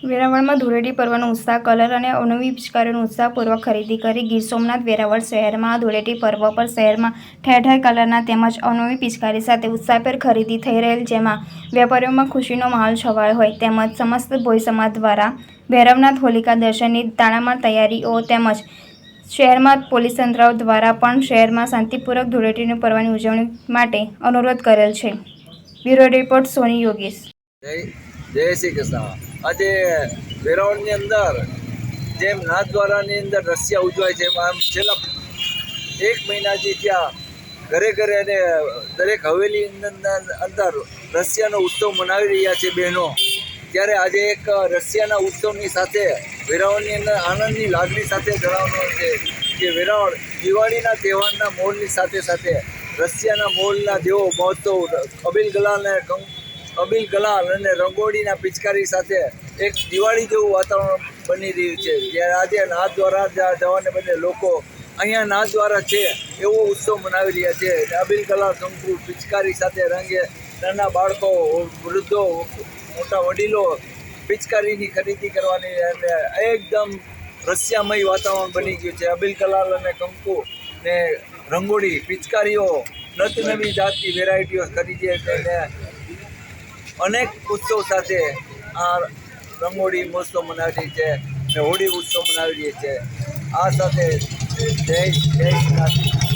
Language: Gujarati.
વેરાવળમાં ધૂળેટી પર્વનો ઉત્સાહ, કલર અને અવનવી પિચકારીઓની ઉત્સાહપૂર્વક ખરીદી કરી. ગીર સોમનાથ વેરાવળ શહેરમાં ધૂળેટી પર્વ પર શહેરમાં ઠેર ઠેર કલરના તેમજ અવનવી પિચકારી સાથે ઉત્સાહભેર ખરીદી થઈ રહેલ, જેમાં વેપારીઓમાં ખુશીનો માહોલ છવાયો હોય તેમજ સમસ્ત ભોઈ સમાજ દ્વારા ભૈરવનાથ હોલિકા દર્શનની તડામાર તૈયારીઓ તેમજ શહેરમાં પોલીસ તંત્ર દ્વારા પણ શહેરમાં શાંતિપૂર્વક ધૂળેટી પર્વની ઉજવણી માટે અનુરોધ કરેલ છે. બ્યુરો રિપોર્ટ સોની યોગેશ. જય શ્રી કૃષ્ણ. આજે વેરાવળની અંદર જેમ નાથદ્વારાની અંદર રસિયા ઉજવાય છે એમ છેલ્લા 1 મહિનાથી ત્યાં ઘરે ઘરે અને દરેક હવેલી અંદર રસિયાનો ઉત્સવ મનાવી રહ્યા છે બહેનો. ત્યારે આજે એક રસિયાના ઉત્સવની સાથે વેરાવળની અંદર આનંદની લાગણી સાથે જણાવવાનું છે કે વેરાવળ દિવાળીના તહેવારના મોલની સાથે સાથે રસિયાના મોલના જેવો મહોત્સવ અબીલ ગલાલ અને રંગોળીના પિચકારી સાથે એક દિવાળી જેવું વાતાવરણ બની રહ્યું છે. જ્યારે આજે નાથદ્વારા જવાને બદલે લોકો અહીંયા નાથદ્વારા છે એવો ઉત્સવ મનાવી રહ્યા છે. અબીલ ગલાલ કંકુ પિચકારી સાથે રંગે નાના બાળકો, વૃદ્ધો, મોટા વડીલો પિચકારીની ખરીદી કરવાની અને એકદમ રસ્યામય વાતાવરણ બની ગયું છે. અબીલ ગલાલ અને કંકુ ને રંગોળી પિચકારીઓ નવી જાતની વેરાયટીઓ ખરીદીએ છીએ. અનેક ઉત્સવ સાથે આ રંગોળી મહોત્સવ મનાવી છે અને હોળી ઉત્સવ મનાવી છે. આ સાથે જય શ્રી કૃષ્ણ.